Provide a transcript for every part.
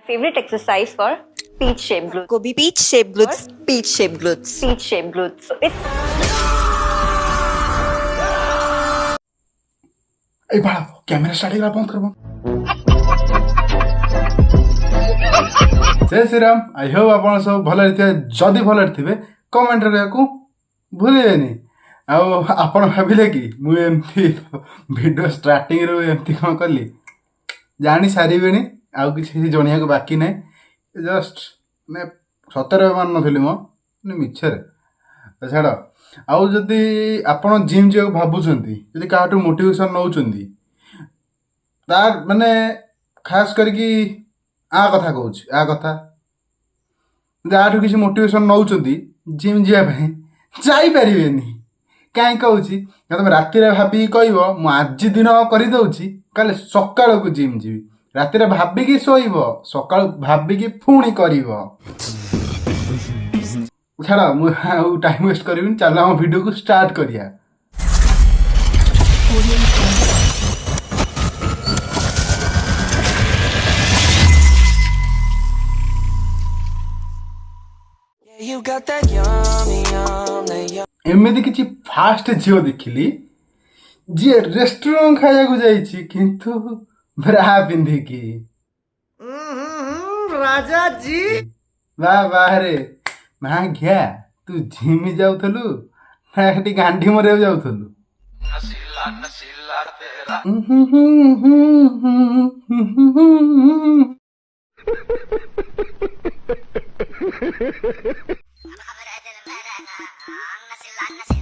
Favorite exercise for peach shaped glutes. Ko bhi peach shaped glutes. Peach shaped glutes. Peach shaped glutes. এই বাড়া camera start করা বন্ধ করব জয় Shriram I hope ଆପଣ ସବୁ ଭଲରେ ଥିବେ ଯଦି ଭଲରେ ଥିବେ କମେଣ୍ଟ କରିବାକୁ ଭୁଲିବେନି ଆଉ ଆପଣ ଭାବିଲେ କି ମୁଁ ଏମିତି ଭିଡ଼ିଓ ଷ୍ଟାର୍ଟିଂରୁ ଏମିତି କ'ଣ କଲି ଜାଣି ସାରିବେଣି ଆଉ କିଛି ଜଣିବାକୁ ବାକି ନାହିଁ ଜଷ୍ଟ ମାନେ ସତରେ ମାନୁନଥିଲି ମୋ ମାନେ ମିଛରେ ଛାଡ଼ ଆଉ ଯଦି ଆପଣ ଜିମ୍ ଯିବାକୁ ଭାବୁଛନ୍ତି ଯଦି କାହାଠୁ ମୋଟିଭେସନ୍ ନେଉଛନ୍ତି ତାର ମାନେ ଖାସ୍ କରିକି କଥା କହୁଛି କଥା ଯଦି ଆଠୁ କିଛି ମୋଟିଭେସନ୍ ନେଉଛନ୍ତି ଜିମ୍ ଯିବା ପାଇଁ ଯାଇପାରିବେନି କାହିଁ କହୁଛି ତମେ ରାତିରେ ଭାବିକି କହିବ ମୁଁ ଆଜି ଦିନ କରିଦେଉଛି କାଲି ସକାଳକୁ ଜିମ୍ ଯିବି ରାତିରେ ଭାବିକି ଶୋଇବ ସକାଳୁ ଭାବିକି ପୁଣି କରିବ ଛାଡ଼ ମୁଁ ଆଉ ଟାଇମ୍ ୱେଷ୍ଟ କରିବିନି ଚାଲ ଆମ ଭିଡ଼ିଓକୁ ଷ୍ଟାର୍ଟ କରିବା ଏମିତି କିଛି ଫାଷ୍ଟ ଝିଅ ଦେଖିଲି ଯିଏ ରେଷ୍ଟୁରାଣ୍ଟ ଖାଇବାକୁ ଯାଇଛି କିନ୍ତୁ ବ୍ରା ପିନ୍ଧିକି राजा जी ବାହାରେ ମା ଘିଆ ତୁ ଝିମି ଯାଉଥିଲୁ ନା ସେଠି ଗାଣ୍ଡି ମରିବାକୁ ଯାଉଥିଲୁ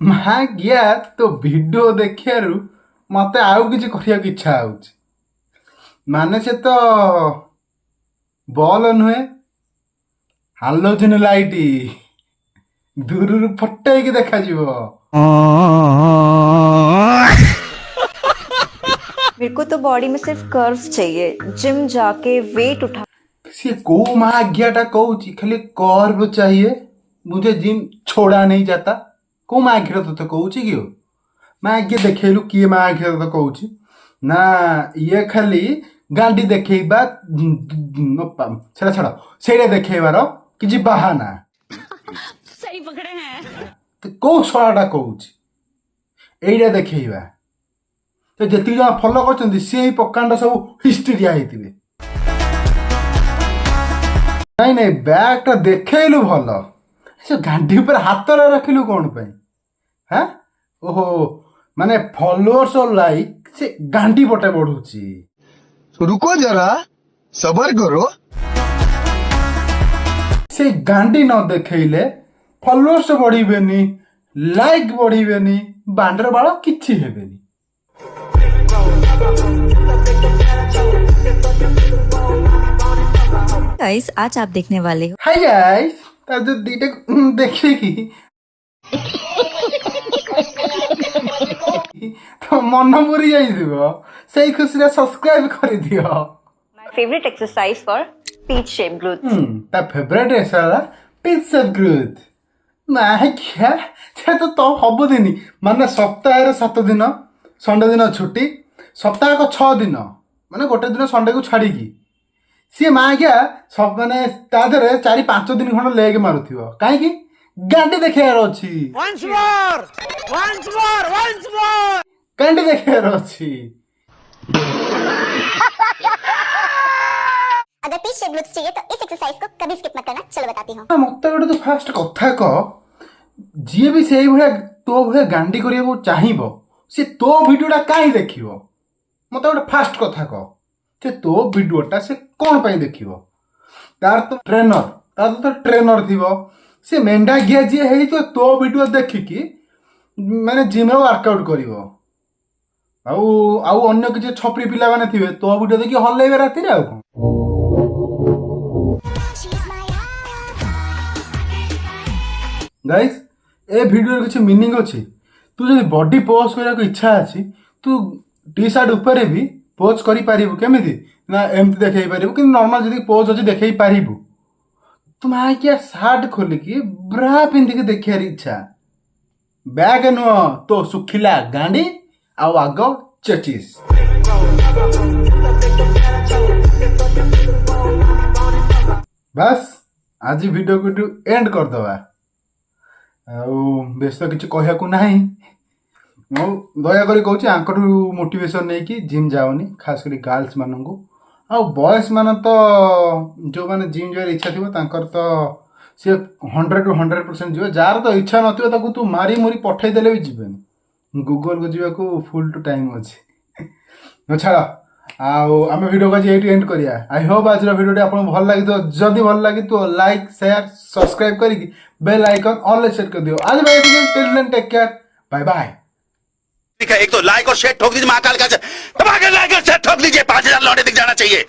ମା ଘିଆ ତୋ ଭିଡ଼ିଓ ଦେଖିବାରୁ ମତେ ଆଉ କିଛି କରିବାକୁ ଇଚ୍ଛା ହଉଛି ମାନେ ସେ ତ ବଲ୍ ନୁହେଁ ହାଲୋଜିନ ଲାଇଟ୍ ଦୂରରୁ ଫଟେଇକି ଦେଖାଯିବ मेरे को तो बॉडी में सिर्फ कर्व्स चाहिए जिम जाके वेट उठा ସିଏ କୋଉ ମା ଘିଆଟା କହୁଛି ଖାଲି କର୍ଭ चाहिए मुझे जिम छोड़ा नहीं जाता କୋଉ ମା ଘିଅ ତତେ କହୁଛି କି ମା ଘିଅ ଦେଖେଇଲୁ କିଏ ମା ଘିଅ ତତେ କହୁଛି ନା ଇଏ ଖାଲି ଗାଣ୍ଡି ଦେଖେଇବା ସେଟା ଛାଡ଼ ସେଇଟା ଦେଖେଇବାର କିଛି ବାହାନା सही पकड़े हैं କୋଉ ଶଳାଟା କହୁଛି ଏଇଟା ଦେଖେଇବା ତ ଯେତିକି ଜଣ ଫଲୋ କରୁଛନ୍ତି ସିଏ ହିଁ ପକାଣ୍ଡ ସବୁ ହିଷ୍ଟ୍ରିଆ ହେଇଥିବେ ନାଇଁ ନାଇଁ ବ୍ୟାଗଟା ଦେଖେଇଲୁ ଭଲ ସେ ଗାଣ୍ଡି ଉପରେ ହାତରେ ରଖିଲୁ କ'ଣ ପାଇଁ ହାଁ ଓହୋ ମାନେ ଫଲୋଅର୍ସ ଲାଇକ୍ ସେ ଗାଣ୍ଡି ପଟେ ବଢୁଛି रुको जरा सबर करो ସେ ଗାଣ୍ଡି ନ ଦେଖେଇଲେ ଫଲୋଅର୍ସ ବଢିବେନି ଲାଇକ୍ ବଢିବେନି ବାଣ୍ଡର ବାଳ କିଛି ହେବେନି गाइस आज आप देखने वाले हो ହାଇ ଗାଇସ୍ ତା ଯୋଉ ଦିଟା ଦେଖିକି ତ ମନ ପୁରି ଯାଇଥିବ ସେଇ ଖୁସିରେ ସବସ୍କ୍ରାଇବ କରିଦିଅ My favorite exercise for peach shaped glutes. ତା ଫେଭରେଟ୍ ହେଲା ପିଚ୍ ଅଫ୍ ଗ୍ରୋଥ୍ ମାଖିଆ ସେ ତ ହବଦିନି ମାନେ ସପ୍ତାହରେ 7 ଦିନ ସଣ୍ଡେ ଦିନ ଛୁଟି ସପ୍ତାହକ 6 ଦିନ ମାନେ ଗୋଟେ ଦିନ ସଣ୍ଡେକୁ ଛାଡ଼ିକି ସିଏ ମାଖିଆ ମାନେ ତା ଦେହରେ 4-5 ଦିନ ଖଣ୍ଡ ଲେଗ୍ ମାରୁଥିବ କାହିଁକି ଗାଣ୍ଡି ଦେଖେଇବାର ଅଛି ଗାଣ୍ଡି ଦେଖେଇବାର ଅଛି अगर पीच शेप ग्लूट्स चाहिए तो इस एक्सरसाइज को कभी स्किप मत करना चलो बताती हूँ ମତେ ଗୋଟେ ତୁ ଫାଷ୍ଟ କଥା କହ ଯିଏ ବି ସେଇଭଳିଆ ତୋ ଭଳିଆ ଗାଣ୍ଡି କରିବାକୁ ଚାହିଁବ ସେ ତୋ ଭିଡ଼ିଓଟା କାହିଁ ଦେଖିବ ମତେ ଗୋଟେ ଫାଷ୍ଟ କଥା କହ ସେ ତୋ ଭିଡ଼ିଓଟା ସେ କ'ଣ ପାଇଁ ଦେଖିବ ତାର ତ ଟ୍ରେନର ଥିବ ସେ ମେଣ୍ଢା ଘିଆ ଯିଏ ହେଇଥିବ ତୋ ଭିଡ଼ିଓ ଦେଖିକି ମାନେ ଜିମ୍ରେ ୱାର୍କଆଉଟ୍ କରିବ ଆଉ ଆଉ ଅନ୍ୟ କିଛି ଛପରି ପିଲାମାନେ ଥିବେ ତୋ ଭିଡ଼ିଓ ଦେଖି ହଲେଇବେ ରାତିରେ ଆଉ କ'ଣ ଗାଇସ୍ ଏ ଭିଡ଼ିଓରେ କିଛି ମିନିଂ ଅଛି ତୁ ଯଦି ବଡି ପୋଜ୍ କରିବାକୁ ଇଚ୍ଛା ଅଛି ତୁ ଟି ସାର୍ଟ ଉପରେ ବି ପୋଜ୍ କରିପାରିବୁ କେମିତି ନା ଏମିତି ଦେଖେଇ ପାରିବୁ କିନ୍ତୁ ନର୍ମାଲ ଯଦି ପୋଜ୍ ଅଛି ଦେଖେଇ ପାରିବୁ ତୁ ମାଇକିଆ ସାର୍ଟ ଖୋଲିକି ବ୍ରା ପିନ୍ଧିକି ଦେଖିବାର ଇଚ୍ଛା ବ୍ୟାଗ ନୁହଁ ତୋ ଶୁଖିଲା ଗାଣ୍ଡି ଆଉ ଆଗ ଚେଚିସ୍ ବାସ୍ ଆଜି ଭିଡ଼ିଓକୁ ଏଣ୍ଡ କରିଦେବା। ଆଉ ବେଶ କିଛି କହିବାକୁ ନାହିଁ। ମୁଁ ଦୟାକରି କହୁଛି ଆଙ୍କଠୁ ମୋଟିଭେସନ୍ ନେଇକି ଜିମ୍ ଯାଉନି, ଖାସ୍ କରି ଗାର୍ଲସ ମାନଙ୍କୁ। ଆଉ ବଏଜ୍ ମାନେ ତ ଯେଉଁମାନେ ଜିମ୍ ଯିବାର ଇଚ୍ଛା ଥିବ ତାଙ୍କର ତ ସିଏ 100 ରୁ 100% ଯିବେ। ଯାହାର ତ ଇଚ୍ଛା ନଥିବ ତାକୁ ତୁ ମାରି ମୁରି ପଠେଇଦେଲେ ବି ଯିବେନି। ଗୁଗଲକୁ ଯିବାକୁ ଫୁଲ୍ ଟୁ ଟାଇମ୍ ଅଛି। ଛାଡ଼, ଆଉ ଆମେ ଭିଡ଼ିଓକୁ ଆଜି ଏଇଠି ଏଣ୍ଡ କରିବା। ଆଇ ହୋପ୍ ଆଜିର ଭିଡ଼ିଓଟି ଆପଣଙ୍କୁ ଭଲ ଲାଗିଥିବ। ଯଦି ଭଲ ଲାଗିଥିବ ଲାଇକ୍ ସେୟାର ସବସ୍କ୍ରାଇବ୍ କରିକି ବେଲ୍ ଆଇକନ୍ ଅଲ୍ ସେଟ୍ କରିଦିଅ। ଆଜି bye till then take care, bye bye. एक तो लाइक और शेयर ठोक दीजिए, महाकाल का दबा के लाइक और शेयर ठोक दीजिए, 5000 लौटे दिख जाना चाहिए।